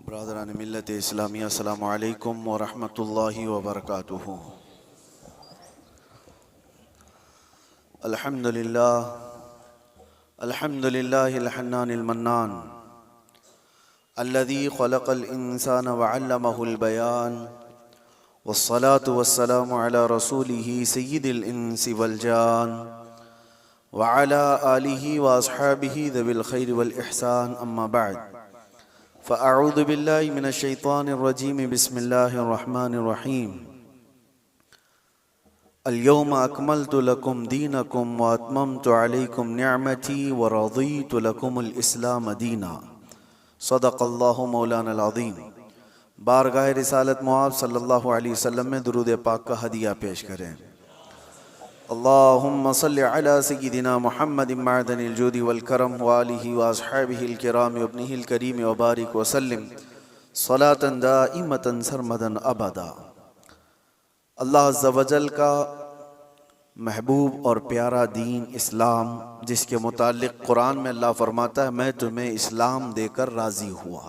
ब्रादरान मिल्लत इस्लामिया अस्सलामु अलैकुम व रहमतुल्लाहि व बरकातुहू। अल्हम्दुलिल्लाह अल्हम्दुलिल्लाहिल हन्नानिल मन्नान अल्लज़ी खलक़ल इंसान व अल्लमहुल बयान वस्सलातु वस्सलामु अला रसूलिही सय्यिदिल इंसी वल जान व अला आलिही व अस्हाबिही ज़विल खैरि वल इहसान अम्मा बअद फ़अऊज़ु बिल्लाहि मिनश शैतानिर रजीम बिस्मिल्लाहिर रहमानिर रहीम। अल-यौमा अकमलतु लकुम दीनकुम व अतममतु अलैकुम निअमती व रज़ीतु लकुमुल इस्लाम दीना। सदक़ल्लाहु मौलानल अज़ीम। बारगाह रिसालत मुआज़ सल्लल्लाहु अलैहि वसल्लम में दुरूद पाक का हदिया पेश करें। अल्लाहुम्मा सल्लि अला सय्यिदिना मुहम्मदिन मअदनिल जूदि वल करम व आलिहि व अस्हाबिहिल किराम व इब्निहिल करीम व बारिक व सल्लिम सलातन दाइमतन सरमदन अबदा। अल्लाह अज़्ज़ा व जल का महबूब और प्यारा दीन इस्लाम, जिसके मुताल्लिक़ कुरान में अल्लाह फरमाता है मैं तुम्हें इस्लाम देकर राज़ी हुआ।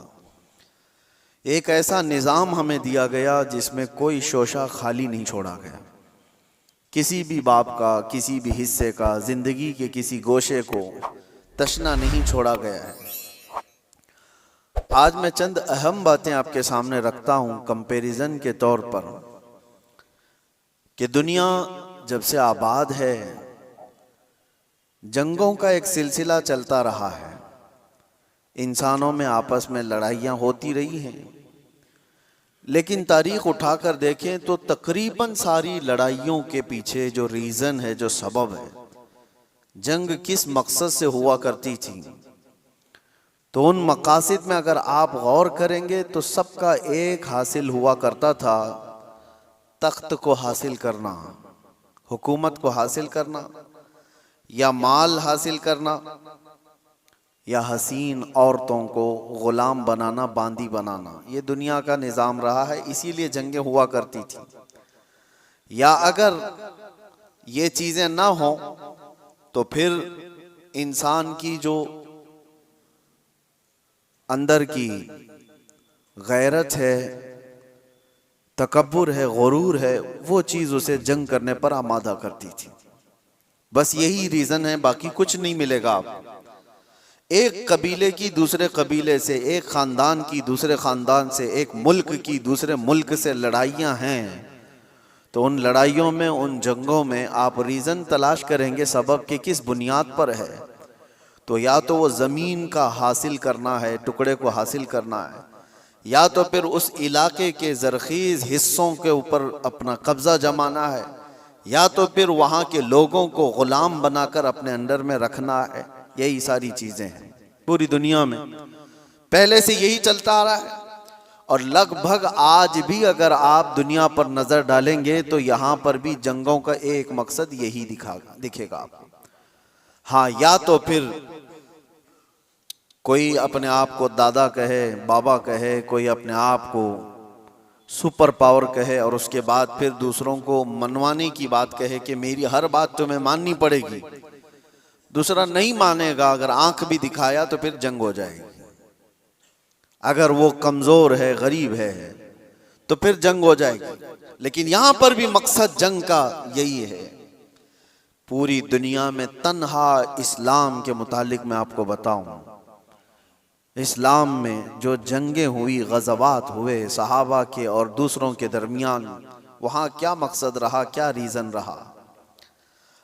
एक ऐसा निज़ाम हमें दिया गया जिसमें कोई शोशा खाली नहीं छोड़ा गया। किसी भी बाप का, किसी भी हिस्से का, जिंदगी के किसी गोशे को तशना नहीं छोड़ा गया है। आज मैं चंद अहम बातें आपके सामने रखता हूं कंपैरिजन के तौर पर कि दुनिया जब से आबाद है जंगों का एक सिलसिला चलता रहा है। इंसानों में आपस में लड़ाइयाँ होती रही हैं, लेकिन तारीख उठाकर देखें तो तकरीबन सारी लड़ाइयों के पीछे जो रीज़न है, जो सबब है, जंग किस मकसद से हुआ करती थी, तो उन मकासद में अगर आप गौर करेंगे तो सबका एक हासिल हुआ करता था, तख्त को हासिल करना, हुकूमत को हासिल करना, या माल हासिल करना, या हसीन औरतों को गुलाम बनाना, बांदी बनाना। ये दुनिया का निज़ाम रहा है, इसीलिए जंगें हुआ करती थी। या अगर ये चीज़ें ना हो तो फिर इंसान की जो अंदर की गैरत है, तकब्बुर है, गुरूर है, वो चीज़ उसे जंग करने पर आमादा करती थी। बस यही रीज़न है, बाकी कुछ नहीं मिलेगा आप। एक कबीले की दूसरे कबीले से, एक ख़ानदान की दूसरे ख़ानदान से, एक मुल्क की दूसरे मुल्क से लड़ाइयाँ हैं, तो उन लड़ाइयों में, उन जंगों में आप रीज़न तलाश करेंगे सबब के किस बुनियाद पर है। तो या तो वो ज़मीन का हासिल करना है, टुकड़े को हासिल करना है, या तो फिर उस इलाके के ज़रख़ीज़ हिस्सों के ऊपर अपना कब्ज़ा जमाना है, या तो फिर वहाँ के लोगों को ग़ुलाम बनाकर अपने अंडर में रखना है। यही सारी चीज़ें हैं पूरी दुनिया में, पहले से यही चलता आ रहा है। और लगभग आज भी अगर आप दुनिया पर नज़र डालेंगे तो यहाँ पर भी जंगों का एक मकसद यही दिखेगा आपको। हाँ, या तो फिर कोई अपने आप को दादा कहे, बाबा कहे, कोई अपने आप को सुपर पावर कहे, और उसके बाद फिर दूसरों को मनवाने की बात कहे कि मेरी हर बात तुम्हें माननी पड़ेगी। दूसरा नहीं मानेगा, अगर आंख भी दिखाया तो फिर जंग हो जाएगी। अगर वो कमजोर है, गरीब है, तो फिर जंग हो जाएगी। लेकिन यहां पर भी मकसद जंग का यही है। पूरी दुनिया में तन्हा इस्लाम के मुतालिक मैं आपको बताऊं, इस्लाम में जो जंगें हुई, गज़वात हुए सहाबा के और दूसरों के दरमियान, वहां क्या मकसद रहा, क्या रीजन रहा।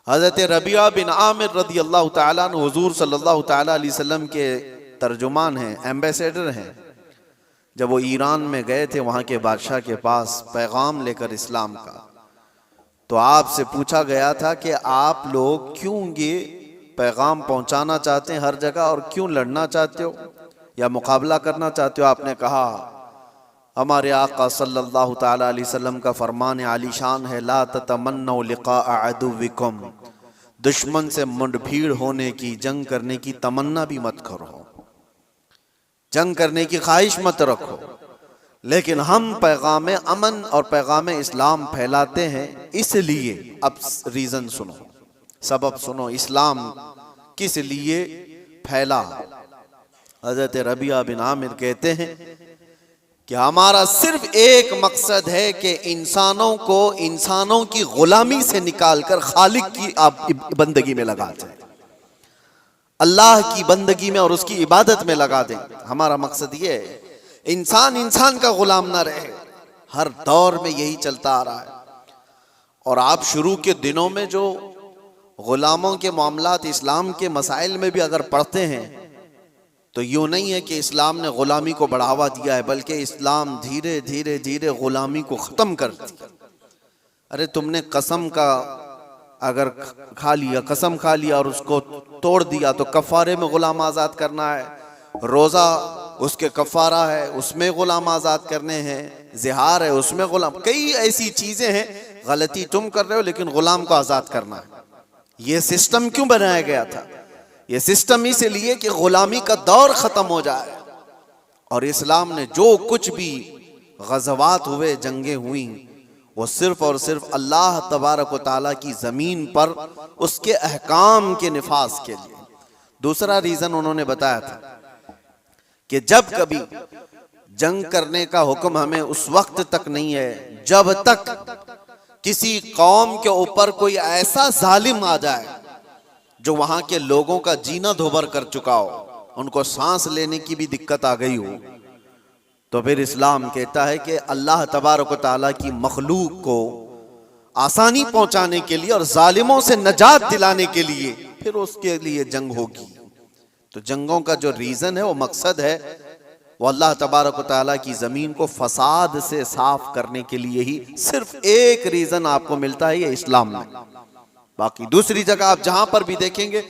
हज़रत रबिया बिन आमिर रज़ी अल्लाह ताला अन्हु हुज़ूर सल्लल्लाहु ताला अलैहि वसल्लम के तर्जुमान हैं, एम्बेसडर हैं। जब वो ईरान में गए थे वहाँ के बादशाह के पास पैगाम लेकर इस्लाम का, तो आपसे पूछा गया था कि आप लोग क्यों ये पैगाम पहुँचाना चाहते हैं हर जगह, और क्यों लड़ना चाहते हो या मुकाबला करना चाहते हो। आपने कहा हमारे आका सल्लल्लाहु ताला अलैहि वसल्लम का फरमान आलीशान है, ला ततमन्नौ लिक़ा अदुव्विकुम, दुश्मन से मुठभीड़ होने की, जंग करने की तमन्ना भी मत करो, जंग करने की ख्वाहिश मत रखो। लेकिन हम पैगाम अमन और पैगाम इस्लाम फैलाते हैं, इसलिए अब रीज़न सुनो, सबब सुनो, इस्लाम किस लिए फैला। हज़रत रबिया बिन आमिर कहते हैं कि हमारा सिर्फ एक मकसद है कि इंसानों को इंसानों की गुलामी से निकालकर खालिक की आप बंदगी में लगा दें, अल्लाह की बंदगी में और उसकी इबादत में लगा दें। हमारा मकसद ये है इंसान इंसान का गुलाम ना रहे। हर दौर में यही चलता आ रहा है। और आप शुरू के दिनों में जो गुलामों के मामलात इस्लाम के मसाइल में भी अगर पढ़ते हैं तो यूं नहीं है कि इस्लाम ने गुलामी को बढ़ावा दिया है, बल्कि इस्लाम धीरे धीरे धीरे गुलामी को ख़त्म कर दिया। अरे तुमने कसम का अगर खा लिया, कसम खा लिया और उसको तोड़ दिया तो कफ़ारे में गुलाम आज़ाद करना है, रोज़ा उसके कफ़ारा है उसमें गुलाम आज़ाद करने हैं, ज़िहार है उसमें गुलाम, कई ऐसी चीज़ें हैं। गलती तुम कर रहे हो लेकिन गुलाम को आज़ाद करना है। ये सिस्टम क्यों बनाया गया था? ये सिस्टम इसलिए कि गुलामी का दौर ख़त्म हो जाए। और इस्लाम ने जो कुछ भी गज़वात हुए, जंगें हुई, वो सिर्फ और सिर्फ अल्लाह तबारक व तआला की ज़मीन पर उसके अहकाम के निफाज के लिए। दूसरा रीज़न उन्होंने बताया था कि जब कभी जंग करने का हुक्म हमें उस वक्त तक नहीं है जब तक किसी कौम के ऊपर कोई ऐसा जालिम आ जाए जो वहां के लोगों का जीना धोबर कर चुका हो, उनको सांस लेने की भी दिक्कत आ गई हो, तो फिर इस्लाम कहता है कि अल्लाह तबारक व तआला की मखलूक को आसानी पहुंचाने के लिए और जालिमों से नजात दिलाने के लिए फिर उसके लिए जंग होगी। तो जंगों का जो रीज़न है, वो मकसद है, वो अल्लाह तबारक व तआला की ज़मीन को फसाद से साफ करने के लिए ही सिर्फ एक रीज़न आपको मिलता है, ये इस्लाम में। बाकी दूसरी जगह आप जहां पर भी देखेंगे,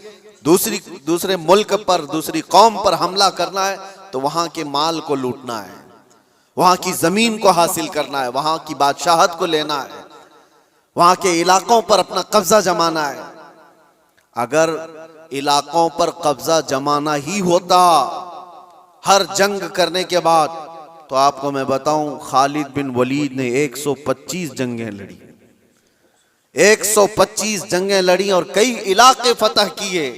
दूसरे मुल्क पर, दूसरी कौम पर हमला करना है तो वहां के माल को लूटना है, वहां की ज़मीन को हासिल करना है, वहां की बादशाहत को लेना है, वहां के इलाकों पर अपना कब्जा जमाना है। अगर इलाकों पर कब्जा जमाना ही होता हर जंग करने के बाद, तो आपको मैं बताऊं खालिद बिन वलीद ने 125 जंगें लड़ी, 125 जंगें लड़ी और कई इलाके फतह किए।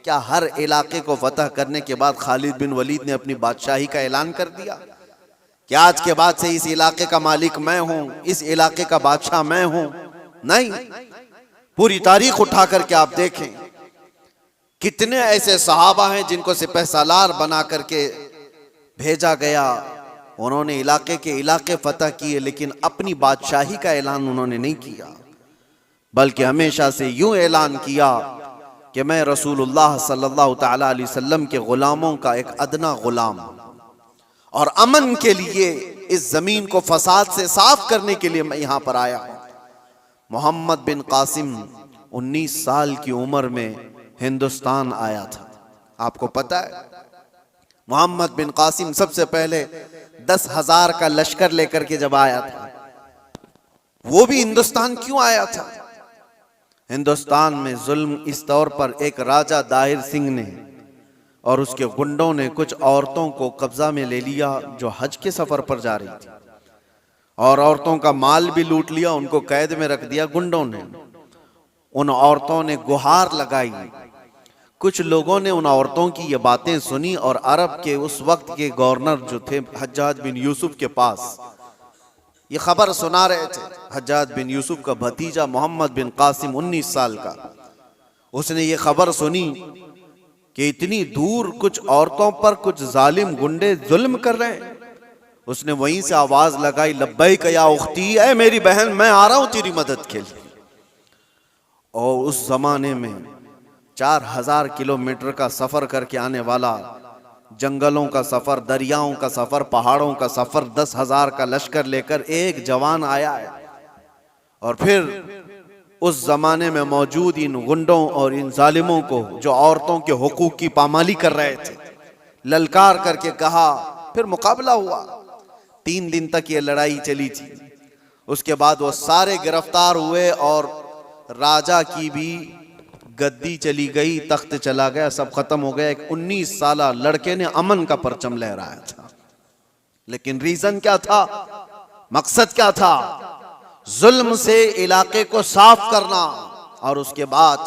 क्या हर इलाके को फतह करने के बाद खालिद बिन वलीद ने अपनी बादशाही का ऐलान कर दिया कि आज के बाद से इस इलाके का मालिक मैं हूं, इस इलाके का बादशाह मैं हूं? नहीं। पूरी तारीख उठा करके आप देखें, कितने ऐसे सहाबा हैं जिनको सिपह सालार बना करके भेजा गया, उन्होंने इलाके के इलाके फतह किए, लेकिन अपनी बादशाही का ऐलान उन्होंने नहीं किया, बल्कि हमेशा से यूं ऐलान किया कि मैं रसूलुल्लाह सल्लल्लाहु तआला अलैहि वसल्लम के गुलामों का एक अदना गुलाम, और अमन के लिए इस जमीन को फसाद से साफ करने के लिए मैं यहां पर आया हूं। मोहम्मद बिन कासिम 19 साल की उम्र में हिंदुस्तान आया था। आपको पता है, मोहम्मद बिन कासिम सबसे पहले 10,000 का लश्कर लेकर के जब आया था, वो भी हिंदुस्तान क्यों आया था? हिंदुस्तान में जुल्म इस तौर पर एक राजा दाहिर सिंह ने और उसके गुंडों ने कुछ औरतों को कब्जा में ले लिया जो हज के सफर पर जा रही थी, और औरतों का माल भी लूट लिया, उनको कैद में रख दिया गुंडों ने। उन औरतों ने गुहार लगाई, कुछ लोगों ने उन औरतों की ये बातें सुनी और अरब के उस वक्त के गवर्नर जो थे हज्जाज बिन यूसुफ के पास ये खबर सुना रहे थे। हज्जाज बिन यूसुफ का भतीजा मोहम्मद बिन कासिम 19 साल का, उसने ये खबर सुनी कि इतनी दूर कुछ औरतों पर कुछ जालिम गुंडे जुल्म कर रहे हैं। उसने वहीं से आवाज लगाई, लब्बैक या उख्ती, ऐ मेरी बहन मैं आ रहा हूं तेरी मदद के लिए। और उस जमाने में 4000 किलोमीटर का सफर करके आने वाला, जंगलों का सफर, दरियाओं का सफर, पहाड़ों का सफर, 10,000 का लश्कर लेकर एक जवान आया है। और फिर उस जमाने में मौजूद इन गुंडों और इन जालिमों को जो औरतों के हुकूक की पामाली कर रहे थे, ललकार करके कहा। फिर मुकाबला हुआ, 3 दिन तक ये लड़ाई चली थी। उसके बाद वो सारे गिरफ्तार हुए और राजा की भी गद्दी चली गई, तख्त चला गया, सब खत्म हो गया। एक 19 साला लड़के ने अमन का परचम लहराया था, लेकिन रीजन क्या था, मकसद क्या था? जुल्म से इलाके को साफ करना। और उसके बाद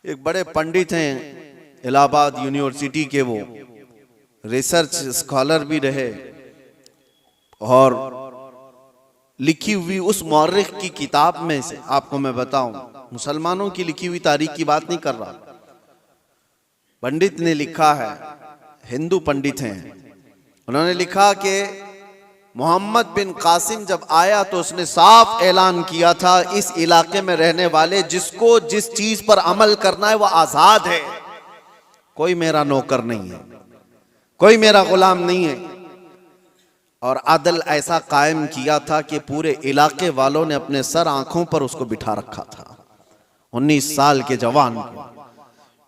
एक बड़े पंडित हैं इलाहाबाद यूनिवर्सिटी के, वो रिसर्च स्कॉलर भी रहे, और लिखी हुई उस मौर्रिख की किताब में से आपको मैं बताऊं, मुसलमानों की लिखी हुई तारीख की बात नहीं कर रहा, पंडित ने लिखा है, हिंदू पंडित हैं, उन्होंने लिखा कि मोहम्मद बिन कासिम जब आया तो उसने साफ ऐलान किया था, इस इलाके में रहने वाले जिसको जिस चीज पर अमल करना है वह आजाद है, कोई मेरा नौकर नहीं है, कोई मेरा गुलाम नहीं है। और अदल ऐसा कायम किया था कि पूरे इलाके वालों ने अपने सर आंखों पर उसको बिठा रखा था, 19 साल के जवान को,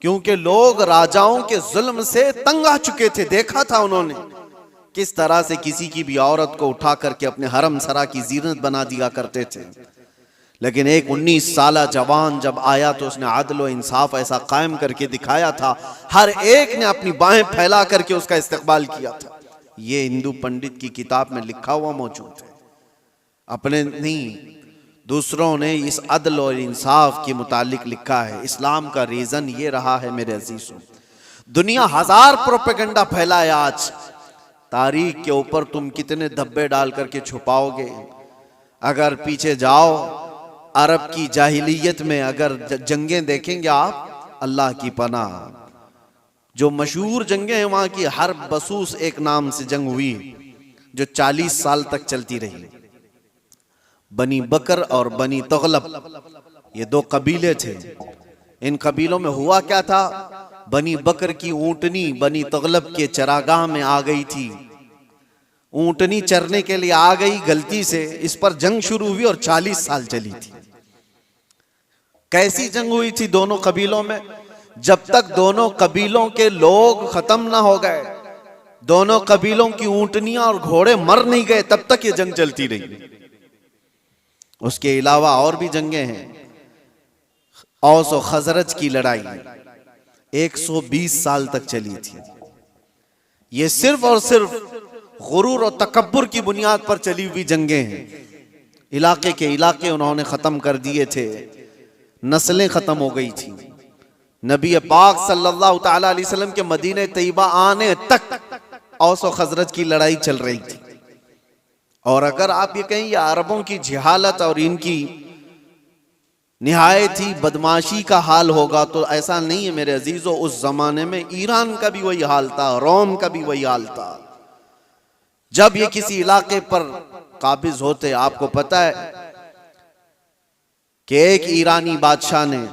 क्योंकि लोग राजाओं के जुल्म से तंग आ चुके थे। देखा था उन्होंने किस तरह से किसी की भी औरत को उठा करके अपने हरम सरा की जीनत बना दिया करते थे। लेकिन एक 19 साला जवान जब आया तो उसने आदल व इंसाफ ऐसा कायम करके दिखाया था, हर एक ने अपनी बाहें फैला करके उसका इस्तकबाल किया था। ये हिंदू पंडित की किताब में लिखा हुआ मौजूद है, अपने नहीं दूसरों ने इस अदल और इंसाफ के मुतालिक लिखा है। इस्लाम का रीजन ये रहा है मेरे अजीजों, दुनिया हजार प्रोपेगेंडा फैलाए आज, तारीख के ऊपर तुम कितने धब्बे डाल करके छुपाओगे। अगर पीछे जाओ अरब की जाहिलियत में अगर जंगें देखेंगे आप, अल्लाह की पनाह, जो मशहूर जंगें हैं वहां की, हर बसूस एक नाम से जंग हुई जो 40 साल तक चलती रही। बनी बकर और बनी तगलब, ये दो कबीले थे। इन कबीलों में हुआ क्या था, बनी बकर की ऊंटनी बनी तगलब के चरागाह में आ गई थी, ऊंटनी चरने के लिए आ गई गलती से, इस पर जंग शुरू हुई और 40 साल चली थी। कैसी जंग हुई थी दोनों कबीलों में, जब तक दोनों कबीलों के लोग खत्म ना हो गए, दोनों कबीलों की ऊंटनियां और घोड़े मर नहीं गए, तब तक ये जंग चलती रही। उसके अलावा और भी जंगें हैं, औस और खजरज की लड़ाई 120 साल तक चली थी। ये सिर्फ और सिर्फ गुरूर और तकब्बुर की बुनियाद पर चली हुई जंगें हैं। इलाके के इलाके उन्होंने खत्म कर दिए थे, नस्लें खत्म हो गई थी। नबी पाक सल्लल्लाहु ताला अलैहि वसल्लम के मदीने तैयबा आने तक औस और खजरज की लड़ाई चल रही थी। और अगर आप ये कहें ये अरबों की जिहालत और इनकी निहायत ही बदमाशी का हाल होगा, तो ऐसा नहीं है मेरे अजीजों। उस जमाने में ईरान का भी वही हाल था, रोम का भी वही हाल था। जब ये किसी इलाके पर काबिज होते, आपको पता है कि एक ईरानी बादशाह ने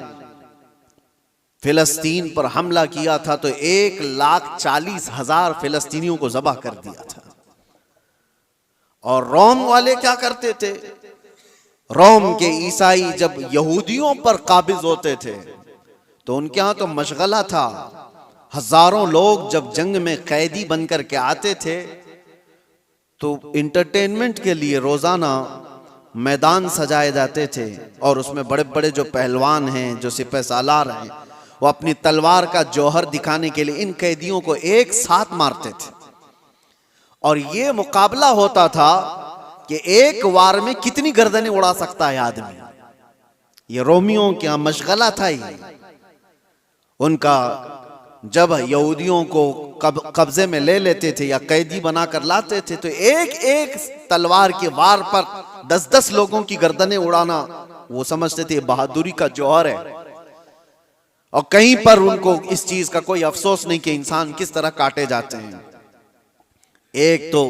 फिलिस्तीन पर हमला किया था तो 1,40,000 फिलिस्तीनियों को ज़बह कर दिया था। और रोम वाले क्या करते थे, रोम के ईसाई जब यहूदियों पर काबिज होते थे तो उनके यहां तो मशगला था। हजारों लोग जब जंग में कैदी बनकर के आते थे तो इंटरटेनमेंट के लिए रोजाना मैदान सजाए जाते थे, और उसमें बड़े बड़े जो पहलवान हैं, जो सिपह सालार हैं, वो अपनी तलवार का जौहर दिखाने के लिए इन कैदियों को एक साथ मारते थे। और ये मुकाबला होता था कि एक वार में कितनी गर्दनें उड़ा सकता है आदमी। ये रोमियों का मशगला था ही उनका। जब यहूदियों को कब्जे में ले लेते थे या कैदी बनाकर लाते थे तो एक एक तलवार के वार पर 10-10 लोगों की गर्दनें उड़ाना वो समझते थे बहादुरी का जौहर है। और कहीं पर उनको इस चीज का कोई अफसोस नहीं कि इंसान किस तरह काटे जाते हैं। एक तो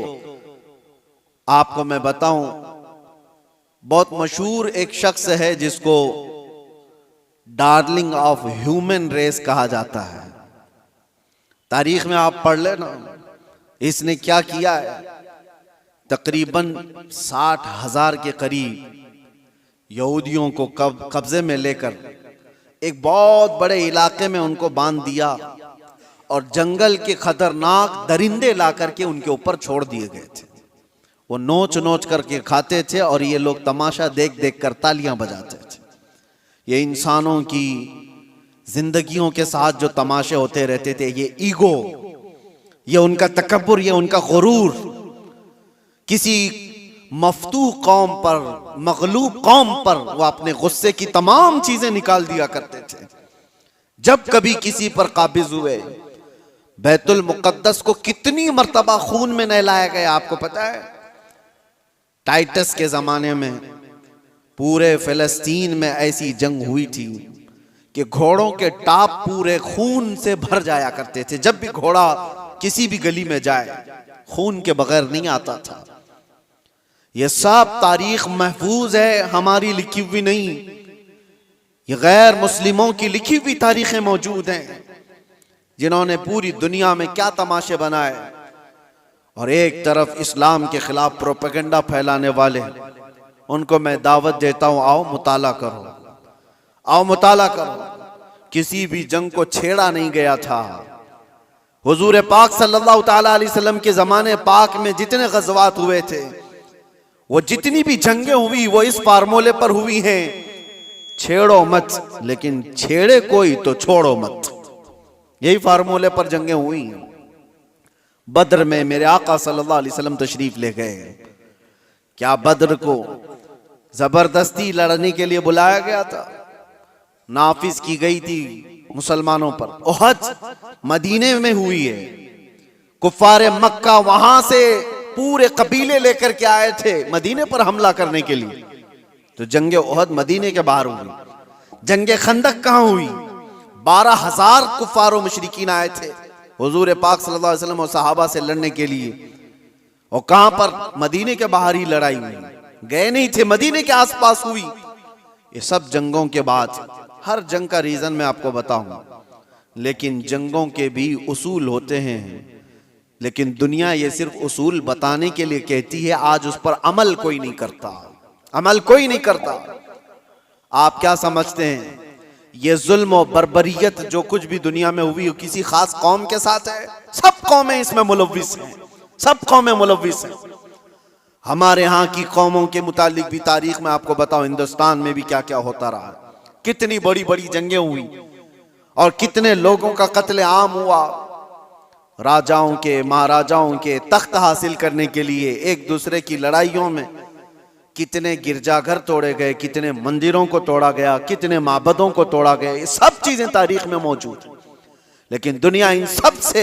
आपको मैं बताऊं, बहुत मशहूर एक शख्स है जिसको डार्लिंग ऑफ ह्यूमन रेस कहा जाता है। तारीख में आप पढ़ लेना इसने क्या किया है। तकरीबन 60,000 के करीब यहूदियों को कब्जे में लेकर एक बहुत बड़े इलाके में उनको बांध दिया और जंगल के खतरनाक दरिंदे ला करके उनके ऊपर छोड़ दिए गए थे। वो नोच नोच करके खाते थे और ये लोग तमाशा देख देख कर तालियां बजाते थे। ये इंसानों की जिंदगियों के साथ जो तमाशे होते रहते थे, ये ईगो, ये उनका तकब्बुर, ये उनका गुरूर, किसी मफतूह कौम पर, मगलूब कौम पर वो अपने गुस्से की तमाम चीजें निकाल दिया करते थे। जब कभी किसी पर काबिज हुए, बैतुल मुकद्दस को कितनी मर्तबा खून में नहलाया गया आपको पता है। टाइटस के ज़माने में पूरे फ़लस्तीन में ऐसी जंग हुई थी कि घोड़ों के टाप पूरे खून से भर जाया करते थे। जब भी घोड़ा किसी भी गली में जाए खून के बगैर नहीं आता था। ये सब तारीख महफूज है, हमारी लिखी हुई नहीं, ये गैर मुस्लिमों की लिखी हुई तारीखें मौजूद हैं, जिन्होंने पूरी दुनिया में क्या तमाशे बनाए। और एक तरफ इस्लाम के खिलाफ प्रोपेगेंडा फैलाने वाले, उनको मैं दावत देता हूं, आओ मुताला करो, आओ मुताला करो। किसी भी जंग को छेड़ा नहीं गया था। हुजूर पाक सल्लल्लाहु ताला अलैहि वसल्लम के ज़माने पाक में जितने गज़वात हुए थे, वो जितनी भी जंगें हुई वो इस फार्मूले पर हुई हैं, छेड़ो मत, लेकिन छेड़े कोई तो छोड़ो मत। यही फार्मूले पर जंगें हुई हैं। बद्र में मेरे आका सल्लल्लाहु अलैहि वसल्लम तशरीफ ले गए। क्या बद्र को जबरदस्ती लड़ने के लिए बुलाया गया था? नाफिज की गई थी मुसलमानों पर। उहद मदीने में हुई है। कुफ्फारे मक्का वहां से पूरे कबीले लेकर के आए थे मदीने पर हमला करने के लिए। तो जंगे उहद मदीने के बाहर हुई। जंगे खंदक कहां हुई? 12,000 कुफ्फार मुशरिकीन आए थे हुजूर पाक सल्लल्लाहु अलैहि वसल्लम और सहाबा से लड़ने के लिए। और कहां पर? मदीने के बाहर ही लड़ाई हुई, गए नहीं थे, मदीने के आसपास हुई। ये सब जंगों के बाद, हर जंग का रीजन मैं आपको बताऊंगा, लेकिन जंगों के भी उसूल होते हैं। लेकिन दुनिया ये सिर्फ उसूल बताने के लिए कहती है, आज उस पर अमल कोई नहीं करता, अमल कोई नहीं करता। आप क्या समझते हैं ये जुल्म और बर्बरियत जो कुछ भी दुनिया में हुई किसी खास कौम के साथ है? सब कौमें इसमें मुलव्विस हैं, सब कौमें मुलव्विस हैं। हमारे यहाँ की कौमों के मुतालिक भी तारीख में आपको बताओ, हिंदुस्तान में भी क्या क्या होता रहा, कितनी बड़ी बड़ी जंगें हुई और कितने लोगों का कत्ले आम हुआ। राजाओं के, महाराजाओं के तख्त हासिल करने के लिए एक दूसरे की लड़ाइयों में कितने गिरजाघर तोड़े गए, कितने मंदिरों को तोड़ा गया, कितने माबदों को तोड़ा गया। ये सब चीजें तारीख में मौजूद हैं। लेकिन दुनिया इन सब से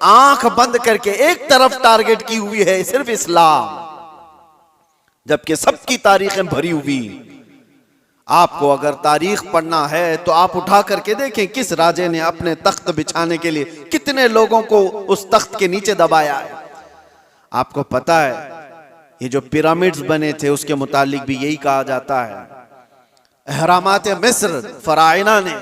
आंख बंद करके एक तरफ टारगेट की हुई है, सिर्फ इस्लाम, जबकि सबकी तारीखें भरी हुई। आपको अगर तारीख पढ़ना है तो आप उठा करके देखें किस राजे ने अपने तख्त बिछाने के लिए कितने लोगों को उस तख्त के नीचे दबाया है। आपको पता है ये जो पिरामिड्स बने थे उसके मुतालिक भी यही कहा जाता है। अहरामात मिस्र फराइना ने,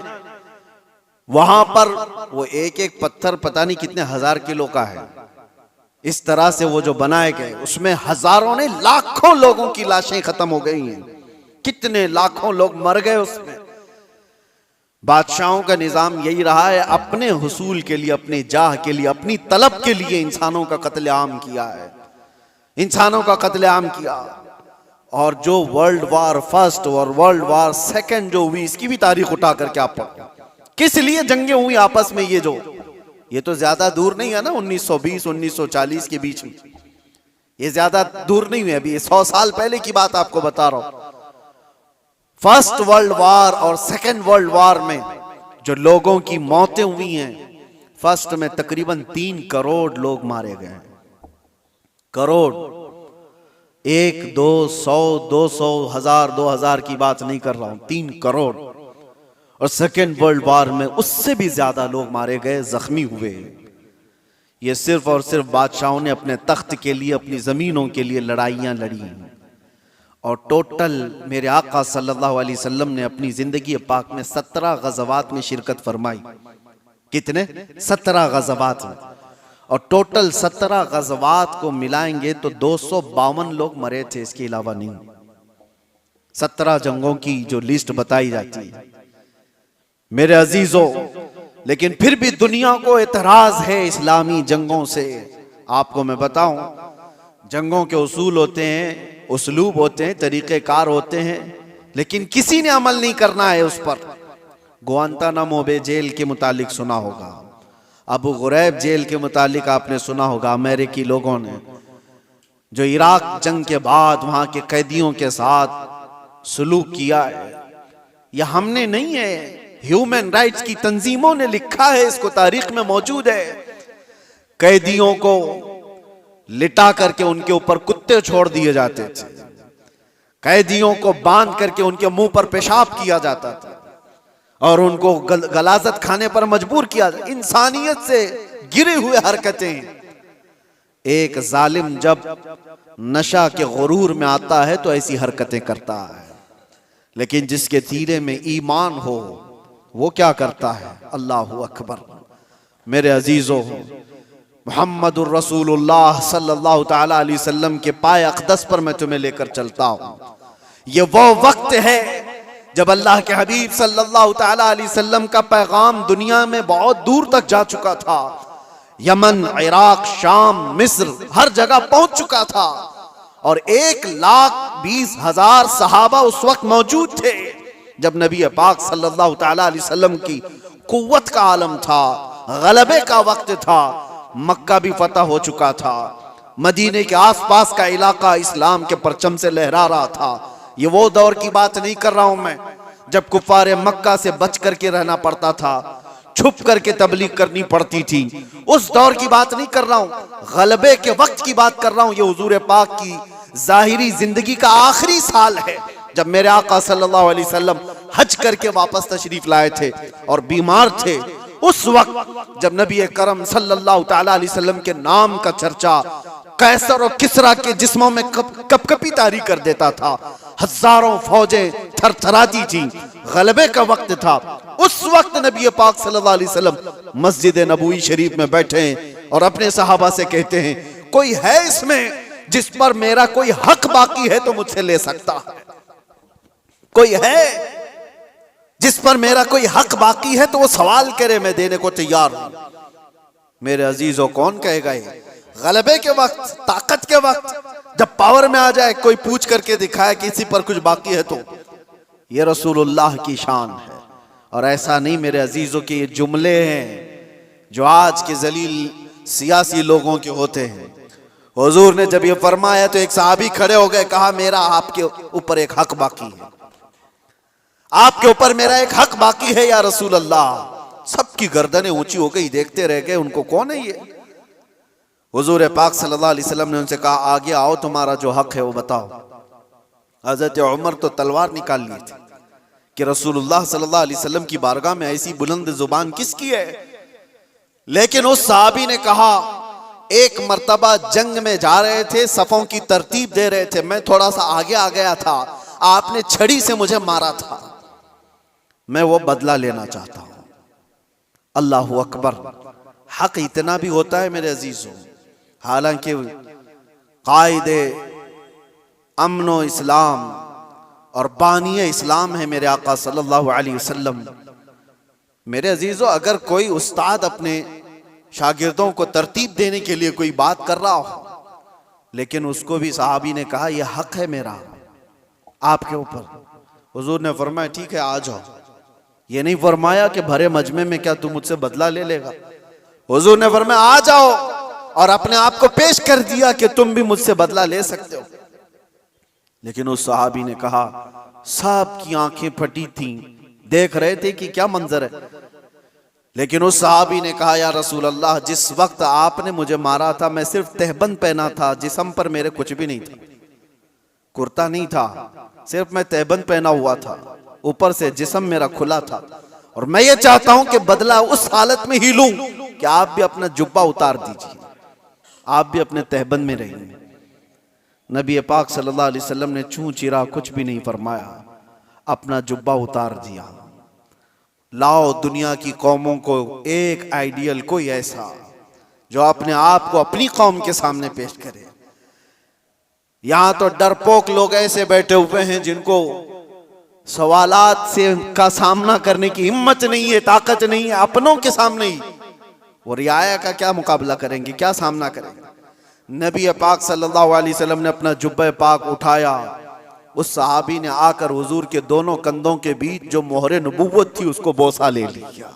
वहां पर वो एक एक पत्थर पता नहीं कितने हजार किलो का है, इस तरह से वो जो बनाए गए उसमें हजारों ने, लाखों लोगों की लाशें खत्म हो गई हैं, कितने लाखों लोग मर गए उसमें। बादशाहों का निजाम यही रहा है, अपने हुसूल के लिए, अपने जाह के लिए, अपनी तलब के लिए इंसानों का कत्लेआम किया है, इंसानों का कत्लेआम किया। और जो वर्ल्ड वार फर्स्ट और वर्ल्ड वार सेकंड जो हुई, इसकी भी तारीख उठा करके आप पढ़ो, किस लिए जंगें हुई आपस में। ये तो ज्यादा दूर नहीं है ना, 1920 1940 के बीच में, ये ज्यादा दूर नहीं है, अभी 100 साल पहले की बात आपको बता रहा हूं। फर्स्ट वर्ल्ड वार और सेकंड वर्ल्ड वार में जो लोगों की मौतें हुई हैं, फर्स्ट में तकरीबन 3 करोड़ लोग मारे गए हैं। करोड़, 1 2 100 200 1000 2000 की बात नहीं कर रहा हूं, 3 करोड़। और सेकेंड वर्ल्ड वार में उससे भी ज्यादा लोग मारे गए, जख्मी हुए। ये सिर्फ और सिर्फ बादशाहों ने अपने तख्त के लिए, अपनी जमीनों के लिए लड़ाइयां लड़ी। और टोटल मेरे आका सल्लल्लाहु अलैहि वसल्लम ने अपनी जिंदगी पाक में 17 गज़वात में शिरकत फरमाई। कितने? 17 गज़वात में। और टोटल 17 गज़वात को मिलाएंगे तो 252 लोग मरे थे, इसके अलावा नहीं। 17 जंगों की जो लिस्ट बताई जाती है मेरे अजीजों, लेकिन फिर भी दुनिया को एतराज है इस्लामी जंगों से। आपको मैं बताऊं, जंगों के उसूल होते हैं, उसलूब होते हैं, तरीक़ेकार होते हैं, लेकिन किसी ने अमल नहीं करना है उस पर। गुआंतानामो बे जेल के मुतालिक सुना होगा, अबू गुरैब जेल के मुतालिक आपने सुना होगा। अमेरिकी लोगों ने जो इराक जंग के बाद वहां के कैदियों के साथ सलूक किया है, यह हमने नहीं है, ह्यूमन राइट्स की तंजीमों ने लिखा है, इसको तारीख में मौजूद है। कैदियों को लिटा करके उनके ऊपर कुत्ते छोड़ दिए जाते थे, कैदियों को बांध करके उनके मुंह पर पेशाब किया जाता था और उनको गलाजत खाने पर मजबूर किया जाता। इंसानियत से गिरे हुए हरकतें। एक जालिम जब नशा के गुरूर में आता है तो ऐसी हरकतें करता है, लेकिन जिसके सीने में ईमान हो वो क्या करता है? अल्लाहु अकबर। मेरे अजीजों, मुहम्मदुर रसूलुल्लाह सल्लल्लाहु ताला अलैहि वसल्लम के पाए अक़दस पर मैं तुम्हें लेकर चलता हूं। ये वो वक्त है जब अल्लाह के हबीब सल्लल्लाहु ताला अलैहि वसल्लम का पैगाम दुनिया में बहुत दूर तक जा चुका था। यमन, इराक, शाम, मिस्र, हर जगह पहुंच चुका था और 1,20,000 सहाबा उस वक्त मौजूद थे जब नबी पाक सल्लल्लाहु ताला अलैहि वसल्लम की कुव्वत का आलम था, गलबे का वक्त था। मक्का भी फतह हो चुका था, मदीने के आसपास का इलाका इस्लाम के परचम से लहरा रहा था। ये वो दौर की बात नहीं कर रहा हूं मैं जब कुफारे मक्का से बच करके रहना पड़ता था, छुप करके तबलीग करनी पड़ती थी। उस दौर की बात नहीं कर रहा हूं, गलबे के वक्त की बात कर रहा हूं। ये हुजूर पाक की जाहिरी जिंदगी का आखिरी साल है जब मेरे आका सल्लल्लाहु अलैहि वसल्लम हज करके वापस तशरीफ लाए थे और बीमार थे। उस वक्त जब नबी करम सल्लल्लाहु ताला अलैहि वसल्लम के नाम का चर्चा कैसर और किसरा के जिस्मों में कपकपी तारी कर देता था, हजारों फौजें थरथराती थी, गलबे का वक्त था। उस वक्त नबी पाक सल्लल्लाहु अलैहि वसल्लम मस्जिद नबवी शरीफ में बैठे हैं और अपने सहाबा से कहते हैं, कोई है इसमें जिस पर मेरा कोई हक बाकी है तो मुझसे ले सकता है? कोई है जिस पर मेरा कोई हक बाकी है तो वो सवाल करे, मैं देने को तैयार हूं। मेरे अजीजों, कौन कहेगा ये? गलबे के वक्त, ताकत के वक्त, जब पावर में आ जाए कोई पूछ करके दिखाए किसी पर कुछ बाकी है तो ये रसूलुल्लाह की शान है। और ऐसा नहीं मेरे अजीजों के ये जुमले हैं जो आज के जलील सियासी लोगों के होते हैं। हुजूर ने जब ये फरमाया तो एक सहाबी खड़े हो गए, कहा मेरा आपके ऊपर एक हक बाकी है, आपके ऊपर मेरा एक हक बाकी है या रसूल अल्लाह। सबकी गर्दनें ऊंची हो गई, देखते रह गए उनको, कौन है ये? हुजूर पाक सल्लल्लाहु अलैहि वसल्लम ने उनसे कहा, आगे आओ, तुम्हारा जो हक है वो बताओ। हजरत उमर तो तलवार निकाल ली थी कि रसूलुल्लाह सल्लल्लाहु अलैहि वसल्लम की बारगाह में ऐसी बुलंद जुबान किसकी है? लेकिन उस सहाबी ने कहा, एक मर्तबा जंग में जा रहे थे, सफों की तरतीब दे रहे थे, मैं थोड़ा सा आगे आ गया था, आपने छड़ी से मुझे मारा था, मैं वो बदला लेना चाहता हूं। अल्लाहु अकबर। हक इतना भी होता है मेरे अजीजों। हालांकि कायदे अमनो इस्लाम और बानिए इस्लाम है मेरे आका सल्लल्लाहु अलैहि वसल्लम। मेरे अजीजों, अगर कोई उस्ताद अपने शागिर्दों को तरतीब देने के लिए कोई बात कर रहा हो, लेकिन उसको भी सहाबी ने कहा यह हक है मेरा आपके ऊपर, हुजूर ने फरमाया ठीक है आ जाओ। ये नहीं फरमाया कि भरे मजमे में क्या तू मुझसे बदला ले लेगा। हुजूर ने फरमाया आ जाओ और अपने आप को पेश कर दिया कि तुम भी मुझसे बदला ले सकते हो। लेकिन उस सहाबी ने कहा, सब की आंखें फटी थीं, देख रहे थे कि क्या मंजर है। लेकिन उस सहाबी ने कहा, या रसूल अल्लाह, जिस वक्त आपने मुझे मारा था मैं सिर्फ तहबंद पहना था, जिस्म पर मेरे कुछ भी नहीं था, कुर्ता नहीं था, सिर्फ मैं तहबंद पहना हुआ था, ऊपर से जिस्म मेरा खुला था। और मैं ये चाहता हूं कि बदला उस हालत में ही लूं कि आप भी अपना जुब्बा उतार दीजिए, आप भी अपने तहबंद में रहिए। नबी पाक सल्लल्लाहु अलैहि वसल्लम ने छू चिरा कुछ भी नहीं फरमाया, अपना जुब्बा उतार दिया। लाओ दुनिया की कौमों को एक आइडियल, कोई ऐसा जो अपने आप को अपनी कौम के सामने पेश करे। यहां तो डरपोक लोग ऐसे बैठे हुए हैं जिनको सवालात से का सामना करने की हिम्मत नहीं है, ताकत नहीं है। अपनों के सामने ही वो रियाया का क्या मुकाबला करेंगे, क्या सामना करेंगे। नबी पाक सल्लल्लाहु अलैहि वसल्लम ने अपना जुब्बा पाक उठाया, उस सहाबी ने आकर हुजूर के दोनों कंधों के बीच जो मोहरे नबुव्वत थी उसको बोसा ले लिया।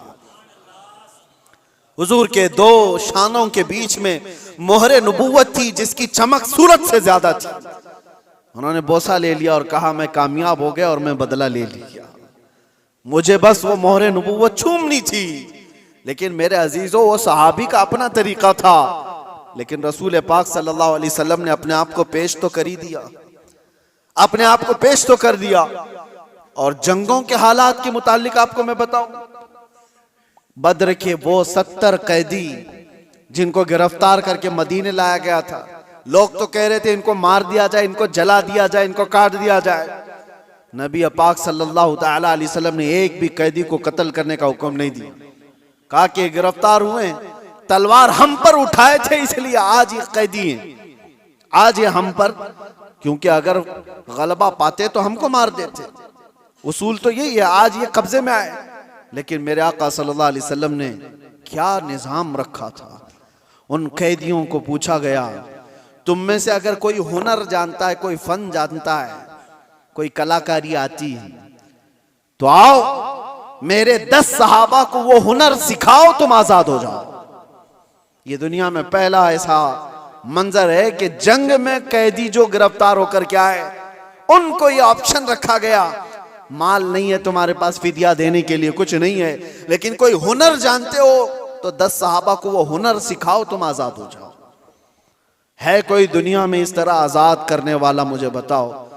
हुजूर के दो शानों के बीच में मोहरे नबुव्वत थी जिसकी चमक सूरत से ज्यादा थी। उन्होंने बोसा ले लिया और कहा, मैं कामयाब हो गया और मैं बदला ले लिया, मुझे बस वो मोहरे नबुव्वत छूमनी थी। लेकिन मेरे अजीजों, वो सहाबी का अपना तरीका था, लेकिन रसूल पाक सल्लल्लाहु अलैहि वसल्लम ने अपने आप को पेश तो कर ही दिया, अपने आप को पेश तो कर दिया। और जंगों के हालात के मुतालिक आपको मैं बताऊं, बद्र के वो 70 कैदी जिनको गिरफ्तार करके मदीने लाया गया था, लोग तो कह रहे थे इनको मार दिया जाए, इनको जला दिया जाए, इनको काट दिया जाए। नबी पाक सल्लल्लाहु ताला अलैहि वसल्लम ने एक भी कैदी को कत्ल करने का हुक्म नहीं दिया। कहा कि गिरफ्तार हुए, तलवार हम पर उठाए थे इसलिए आज ये कैदी हैं, आज ये हम पर, क्योंकि अगर गलबा पाते तो हमको मार देते। उसूल तो यही है, आज ये कब्जे में आए। लेकिन मेरे आका सल्लल्लाहु अलैहि वसल्लम ने क्या निजाम रखा था। उन कैदियों को पूछा गया, तुम में से अगर कोई हुनर जानता है, कोई फन जानता है, कोई कलाकारी आती है तो आओ मेरे 10 सहाबा को वो हुनर सिखाओ, तुम आजाद हो जाओ। ये दुनिया में पहला ऐसा मंजर है कि जंग में कैदी जो गिरफ्तार होकर के आए उनको ये ऑप्शन रखा गया, माल नहीं है तुम्हारे पास फिदिया देने के लिए, कुछ नहीं है, लेकिन कोई हुनर जानते हो तो 10 सहाबा को वो हुनर सिखाओ, तुम आजाद हो जाओ। है कोई दुनिया में इस तरह आजाद करने वाला? मुझे बताओ।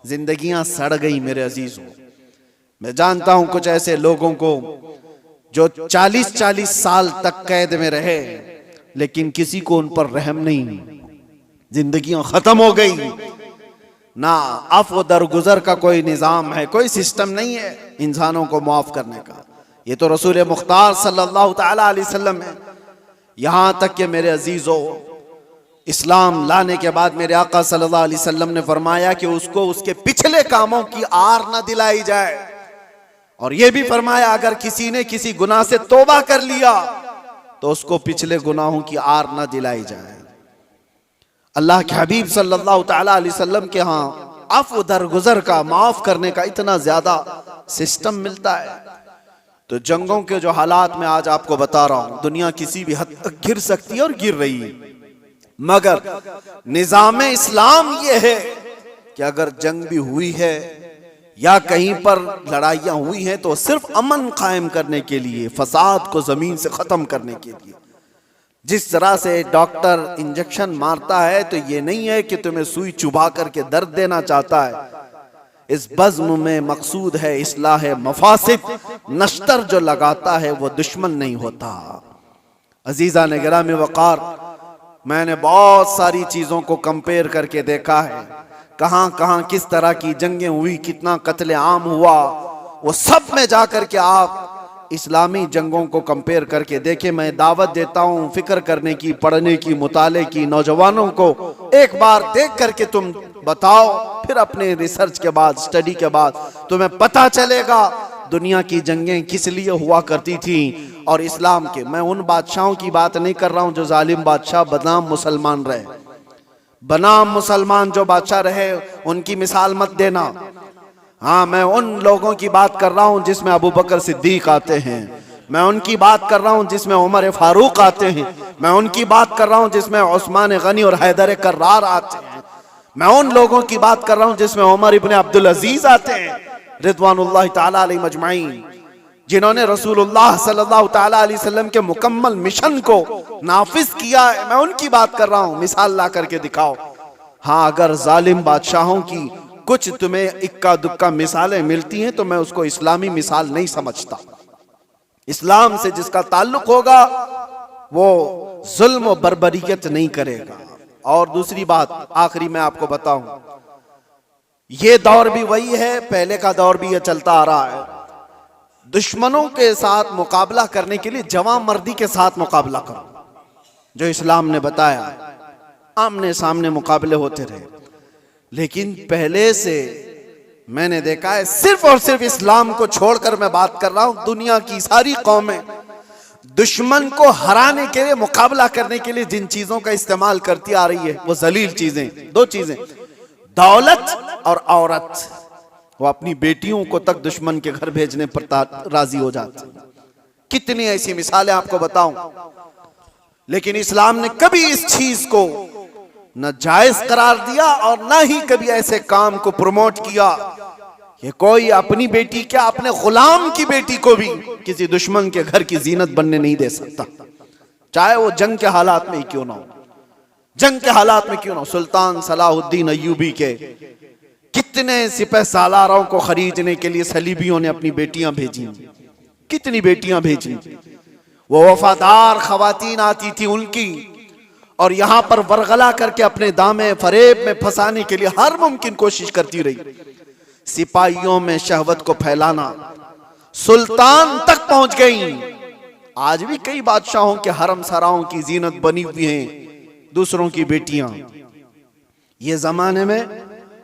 जिंदगियां सड़ गई मेरे अजीजों। मैं जानता हूं कुछ ऐसे लोगों को जो 40-40 साल तक कैद में रहे, लेकिन किसी को उन पर रहम नहीं, जिंदगियां खत्म हो गई। ना अफ़्व दरगुजर का कोई निजाम है, कोई सिस्टम नहीं है इंसानों को माफ करने का। ये तो रसूल मुख्तार सल्लल्लाहु ताला अलैहि वसल्लम है। यहां तक कि मेरे अजीजों, इस्लाम लाने के बाद मेरे आका सल्लल्लाहु अलैहि वसल्लम ने फरमाया कि उसको उसके पिछले कामों की आर न दिलाई जाए। और यह भी फरमाया अगर किसी ने किसी गुनाह से तौबा कर लिया तो उसको पिछले गुनाहों की आर न दिलाई जाए। अल्लाह के हबीब सल्लल्लाहु ताला अलैहि वसल्लम के यहाँ अफ़्व दरगुजर का, माफ करने का इतना ज्यादा सिस्टम मिलता है। तो जंगों के जो हालात में आज आपको बता रहा हूं, दुनिया किसी भी हद तक गिर सकती है और गिर रही है, मगर निजाम इस्लाम ये है कि अगर जंग भी हुई है या कहीं पर लड़ाइयां हुई हैं तो सिर्फ अमन कायम करने के लिए, फसाद को जमीन से खत्म करने के लिए। जिस तरह से डॉक्टर इंजेक्शन मारता है तो ये नहीं है कि तुम्हें सुई चुभा करके दर्द देना चाहता है। इस बज़्म में मकसूद है इस्लाह मफासिद। नश्तर जो लगाता है वो दुश्मन नहीं होता। अजीजा ने गिरामी वक़ार, मैंने बहुत सारी चीजों को कंपेयर करके देखा है, कहां कहां किस तरह की जंगें हुई, कितना कत्ले आम हुआ, वो सब में जाकर के आप इस्लामी जंगों को कंपेयर करके देखें। मैं दावत देता हूं फिक्र करने की, पढ़ने की, मुताले की। नौजवानों को एक बार देख करके तुम बताओ, फिर अपने रिसर्च के बाद, स्टडी के बाद तुम्हें पता चलेगा दुनिया की जंगें किस लिए हुआ करती थी और इस्लाम के। मैं उन बादशाहों की बात नहीं कर रहा हूं जो जालिम बादशाह बनाम मुसलमान रहे। बनाम मुसलमान जो बादशाह रहे उनकी मिसाल मत देना। हाँ, मैं उन लोगों की बात कर रहा हूं जिसमें अबू बकर सिद्दीक आते हैं, मैं उनकी बात कर रहा हूं जिसमें उमर फारूक आते हैं, मैं उनकी बात कर रहा हूं जिसमें उस्मान गनी और हैदर कर्रार आते हैं, मैं उन लोगों की बात कर रहा हूं जिसमें उमर इब्ने अब्दुल अजीज आते हैं रिदवानुल्लाह ताला अलैहि मजमाइन, जिन्होंने रसूलुल्लाह सल्लल्लाहु ताला अलैहि वसल्लम के मुकम्मल मिशन को नाफिज किया है। मैं उनकी बात कर रहा हूं, मिसाल ला करके दिखाओ। हाँ, अगर जालिम बादशाहों की कुछ तुम्हें इक्का दुक्का मिसालें मिलती हैं तो मैं उसको इस्लामी मिसाल नहीं समझता। इस्लाम से जिसका ताल्लुक होगा वो जुल्म और बर्बरियत नहीं करेगा। और दूसरी बात, आखिरी मैं आपको बताऊं, ये दौर भी वही है, पहले का दौर भी ये चलता आ रहा है। दुश्मनों के साथ मुकाबला करने के लिए जवां मर्दी के साथ मुकाबला करो, जो इस्लाम ने बताया। आमने सामने मुकाबले होते रहे, लेकिन पहले से मैंने देखा है, सिर्फ और सिर्फ इस्लाम को छोड़कर मैं बात कर रहा हूं, दुनिया की सारी कौमें दुश्मन को हराने के लिए, मुकाबला करने के लिए जिन चीजों का इस्तेमाल करती आ रही है वो जलील चीजें, दो चीजें, दौलत और औरत। वो अपनी बेटियों को तक दुश्मन के घर भेजने पर राजी हो जाते। कितनी ऐसी मिसालें आपको बताऊं। लेकिन इस्लाम ने कभी इस चीज को न जायज करार दिया और न ही कभी ऐसे काम को प्रमोट किया कि कोई अपनी बेटी, क्या अपने गुलाम की बेटी को भी किसी दुश्मन के घर की जीनत बनने नहीं दे सकता, चाहे वो जंग के हालात में ही क्यों ना हो। जंग के हालात में क्यों ना, सुल्तान सलाहुद्दीन अय्यूबी के कितने सिपह सालारों को खरीदने के लिए सलीबियों ने अपनी बेटियां भेजी, कितनी बेटियां भेजी। वो वफादार खवातीन आती थी उनकी, और यहां पर वरगला करके अपने दामे फरेब में फंसाने के लिए हर मुमकिन कोशिश करती रही। सिपाहियों में शहवत को फैलाना सुल्तान तक पहुंच गई। आज भी कई बादशाहों के हरम सराओं की जीनत बनी हुई हैं दूसरों की बेटियां। ये जमाने में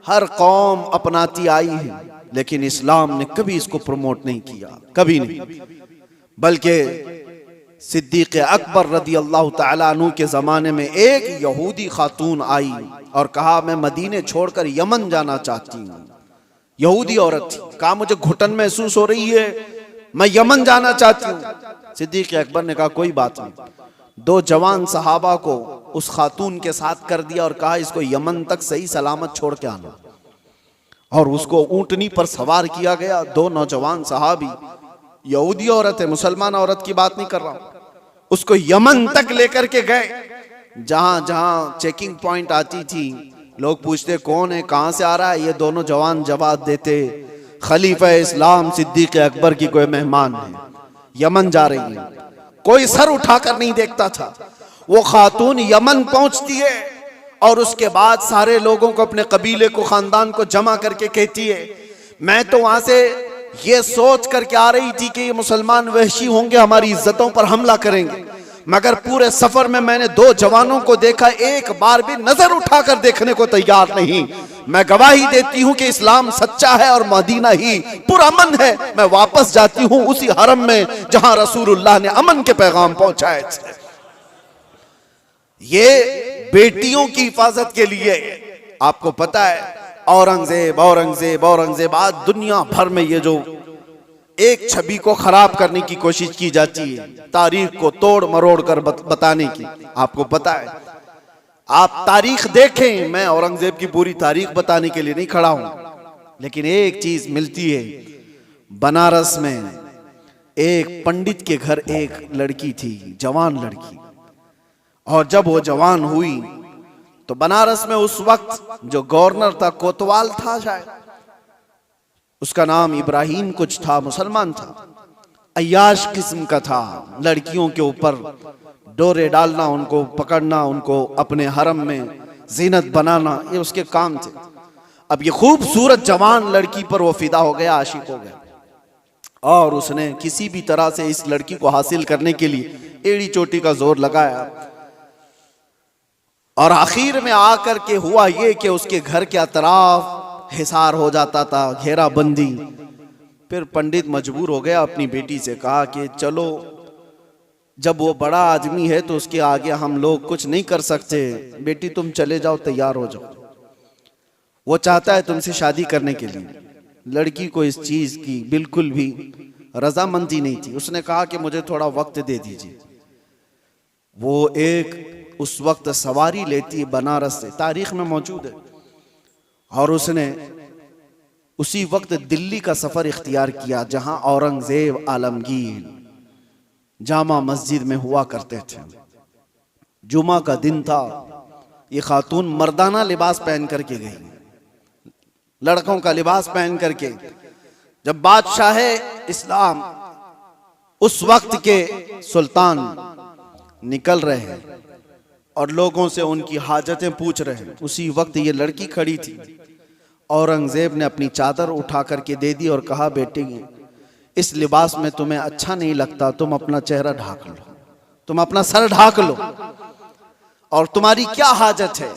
हर कौम अपनाती आई है, लेकिन इस्लाम ने कभी इसको प्रमोट नहीं किया, कभी नहीं। बल्कि सिद्दीक़ अकबर रदी अल्लाह ताला अन्हु के जमाने में एक यहूदी खातून आई और कहा मैं मदीने छोड़कर यमन जाना चाहती हूँ। यहूदी औरत थी, कहा मुझे घुटन महसूस हो रही है, मैं यमन जाना चाहती हूँ। सिद्दीक़ अकबर ने कहा कोई बात नहीं। 2 जवान सहाबा को उस खातून के साथ कर दिया और कहा इसको यमन तक सही सलामत छोड़ के आना, और उसको ऊंटनी पर सवार किया गया। 2 नौजवान सहाबी, यहूदी औरत है, मुसलमान औरत की बात नहीं कर रहा हूं, उसको यमन तक लेकर के गए। जहां जहां चेकिंग पॉइंट आती थी, लोग पूछते कौन है, कहां से आ रहा है, ये दोनों जवान जवाब देते खलीफा इस्लाम सिद्दीक़ अकबर की कोई मेहमान है, यमन जा रही है। कोई सर उठाकर नहीं देखता था। वो खातून यमन पहुंचती है और उसके बाद सारे लोगों को, अपने कबीले को, खानदान को जमा करके कहती है मैं तो वहां से ये सोच करके आ रही थी कि ये मुसलमान वहशी होंगे, हमारी इज्जतों पर हमला करेंगे, मगर पूरे सफर में मैंने 2 जवानों को देखा, एक बार भी नजर उठाकर देखने को तैयार नहीं। मैं गवाही देती हूं कि इस्लाम सच्चा है और मदीना ही पुरअमन है। मैं वापस जाती हूं उसी हरम में जहां रसूलुल्लाह ने अमन के पैगाम पहुंचाए थे। ये बेटियों की हिफाजत के लिए, आपको पता है औरंगजेब औरंगजेब औरंगजेब, आज दुनिया भर में ये जो एक छवि को खराब करने की कोशिश की जाती है, तारीख को तोड़ मरोड़ कर बताने की, आपको पता है। आप तारीख देखें, मैं औरंगजेब की पूरी तारीख बताने के लिए नहीं खड़ा हूं, लेकिन एक चीज मिलती है। बनारस में एक पंडित के घर एक लड़की थी, जवान लड़की, और जब वो जवान हुई तो बनारस में उस वक्त जो गवर्नर था, कोतवाल था शायद, उसका नाम इब्राहिम कुछ था, मुसलमान था, अय्याश किस्म का था। लड़कियों के ऊपर डोरे डालना, उनको पकड़ना, उनको अपने हरम में जीनत बनाना, ये उसके काम थे। अब ये खूबसूरत जवान लड़की पर वो फिदा हो गया, आशिक हो गया, और उसने किसी भी तरह से इस लड़की को हासिल करने के लिए एड़ी चोटी का जोर लगाया। और आखिर में आकर के हुआ ये कि उसके घर के अतराफ हिसार हो जाता था, घेराबंदी। फिर पंडित मजबूर हो गया, अपनी बेटी से कहा कि चलो, जब वो बड़ा आदमी है तो उसके आगे हम लोग कुछ नहीं कर सकते, बेटी तुम चले जाओ, तैयार हो जाओ, वो चाहता है तुमसे शादी करने के लिए। लड़की को इस चीज की बिल्कुल भी रजामंदी नहीं थी। उसने कहा कि मुझे थोड़ा वक्त दे दीजिए। वो एक उस वक्त सवारी लेती बनारस से, तारीख में मौजूद है, और उसने उसी वक्त दिल्ली का सफर इख्तियार किया जहां औरंगजेब आलमगीर जामा मस्जिद में हुआ करते थे। जुमा का दिन था, ये खातून मर्दाना लिबास पहन करके गई, लड़कों का लिबास पहन करके। जब बादशाह इस्लाम उस वक्त के सुल्तान निकल रहे हैं और लोगों से उनकी हाजतें पूछ रहे हैं, उसी वक्त ये लड़की खड़ी थी। औरंगजेब ने अपनी चादर उठा करके दे दी और कहा बेटी, इस लिबास में तुम्हें अच्छा नहीं लगता, तुम अपना चेहरा ढाक लो, तुम अपना सर ढाक लो, और तुम्हारी क्या हाजत है।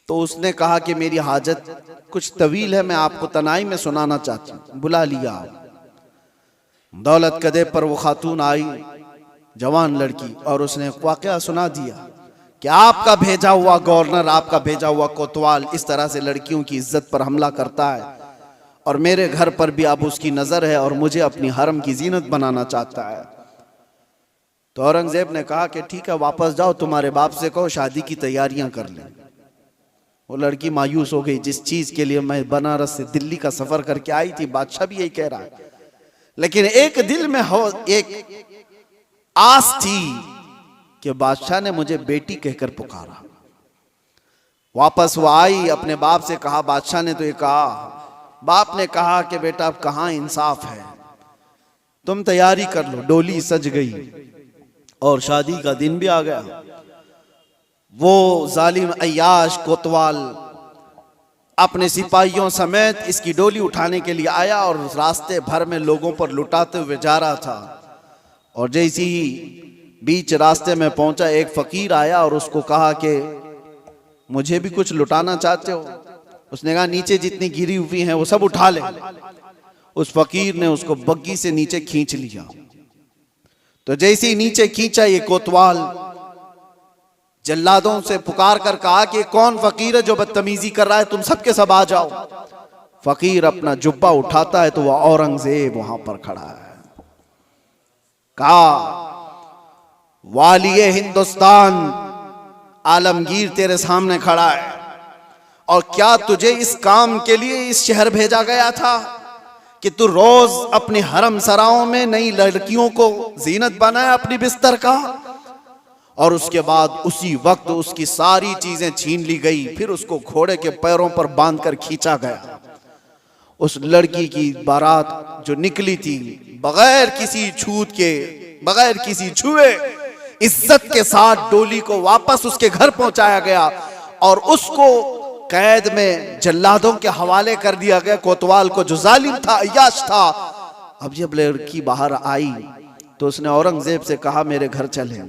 तो उसने कहा कि मेरी हाजत कुछ तवील है, मैं आपको तनाई में सुनाना चाहती हूँ। बुला लिया। दौलत कदे पर वो खातून आई, जवान लड़की, और उसने वाकया सुना दिया कि आपका भेजा हुआ गवर्नर, आपका भेजा हुआ कोतवाल इस तरह से लड़कियों की इज्जत पर हमला करता है, और मेरे घर पर भी अब उसकी नजर है और मुझे अपनी हरम की जीनत बनाना चाहता है। तो औरंगजेब ने कहा कि ठीक है, वापस जाओ, तुम्हारे बाप से कहो शादी की तैयारियां कर लें। वो लड़की मायूस हो गई, जिस चीज के लिए मैं बनारस से दिल्ली का सफर करके आई थी, बादशाह भी यही कह रहा है, लेकिन एक दिल में हो एक आस थी कि बादशाह ने मुझे बेटी कहकर पुकारा। वापस वो आई, अपने बाप से कहा बादशाह ने तो ये कहा। बाप ने कहा कि बेटा अब कहाँ इंसाफ है, तुम तैयारी कर लो। डोली सज गई और शादी का दिन भी आ गया। वो जालिम अय्याश कोतवाल अपने सिपाहियों समेत इसकी डोली उठाने के लिए आया और रास्ते भर में लोगों पर लुटाते हुए जा रहा था। और जैसे ही बीच रास्ते में पहुंचा, एक फकीर आया और उसको कहा कि मुझे भी कुछ लुटाना चाहते हो? उसने कहा नीचे जितनी गिरी हुई हैं वो सब उठा ले। उस फकीर ने उसको बग्गी से नीचे खींच लिया। तो जैसे ही नीचे खींचा, ये कोतवाल जल्लादों से पुकार कर कहा कि कौन फकीर है जो बदतमीजी कर रहा है, तुम सबके सब आ जाओ। फकीर अपना जुब्बा उठाता है तो वह औरंगजेब वहां पर खड़ा है। कहा वालिए हिंदुस्तान आलमगीर तेरे सामने खड़ा है, और क्या तुझे इस काम के लिए इस शहर भेजा गया था कि तू रोज अपनी हरम सराओं में नई लड़कियों को जीनत बनाए अपनी बिस्तर का? और उसके बाद उसी वक्त उसकी सारी चीजें छीन ली गई, फिर उसको घोड़े के पैरों पर बांधकर खींचा गया। उस लड़की की बारात जो निकली थी बगैर किसी छूत के, बगैर किसी छुए, इज्जत के साथ डोली को वापस उसके घर पहुंचाया गया और उसको कैद में जल्लादों के हवाले कर दिया गया, कोतवाल को जो जालिम था, अय्याश था। अब जब लड़की बाहर आई तो उसने औरंगजेब से कहा मेरे घर चले।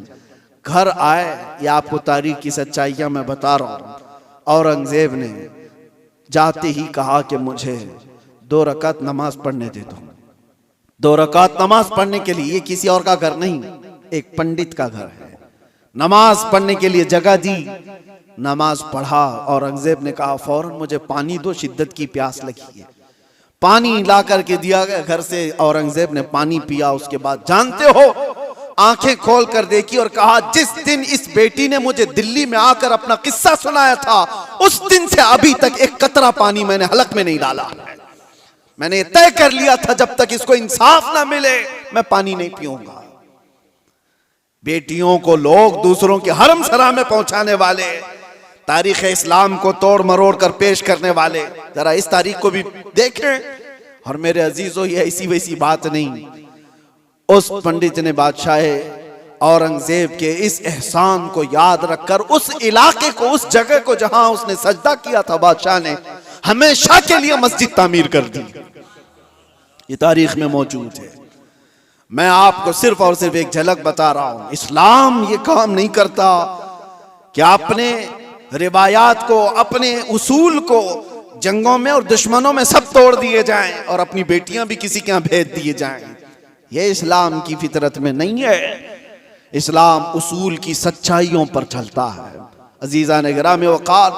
घर आए, या आपको तारीख की सच्चाइयां मैं बता रहा हूं। औरंगजेब ने जाते ही कहा कि मुझे 2 रकात नमाज पढ़ने दे दो। 2 रकात नमाज पढ़ने के लिए, ये किसी और का घर नहीं, एक पंडित का घर है। नमाज पढ़ने के लिए जगह दी, नमाज पढ़ा। औरंगजेब ने कहा फौरन मुझे पानी दो, शिद्दत की प्यास लगी है। पानी ला करके दिया गया घर से। औरंगजेब ने पानी पिया। उसके बाद जानते हो, आंखें खोल कर देखी और कहा जिस दिन इस बेटी ने मुझे दिल्ली में आकर अपना किस्सा सुनाया था, उस दिन से अभी तक एक कतरा पानी मैंने हलक में नहीं डाला। मैंने तय कर लिया था जब तक इसको इंसाफ ना मिले मैं पानी नहीं पीऊंगा। बेटियों को लोग दूसरों के हरम सरा में पहुंचाने वाले, तारीख इस्लाम को तोड़ मरोड़ कर पेश करने वाले, जरा इस तारीख को भी देखें। और मेरे अजीजों, ये ऐसी वैसी बात नहीं। उस पंडित ने बादशाह औरंगजेब के इस एहसान को याद रखकर उस इलाके को, उस जगह को जहां उसने सजदा किया था, बादशाह ने हमेशा के लिए मस्जिद तामीर कर दी। ये तारीख में मौजूद है। मैं आपको सिर्फ और सिर्फ एक झलक बता रहा हूं। इस्लाम ये काम नहीं करता कि अपने रिवायात को, अपने उसूल को जंगों में और दुश्मनों में सब तोड़ दिए जाएं और अपनी बेटियां भी किसी के यहां भेज दिए जाएं। ये इस्लाम की फितरत में नहीं है। इस्लाम उसूल की सच्चाइयों पर चलता है। अजीज़ान गिराम वक़ार,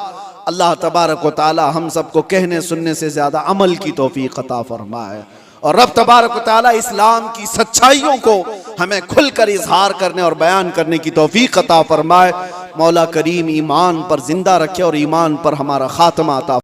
अल्लाह तबारक व तआला हम सबको कहने सुनने से ज्यादा अमल की तौफीक अता फरमाए, और रब तबारक व तआला इस्लाम की सच्चाइयों को हमें खुलकर इजहार करने और बयान करने की तौफीक अता फरमाए। मौला करीम ईमान पर जिंदा रखे और ईमान पर हमारा खात्मा अता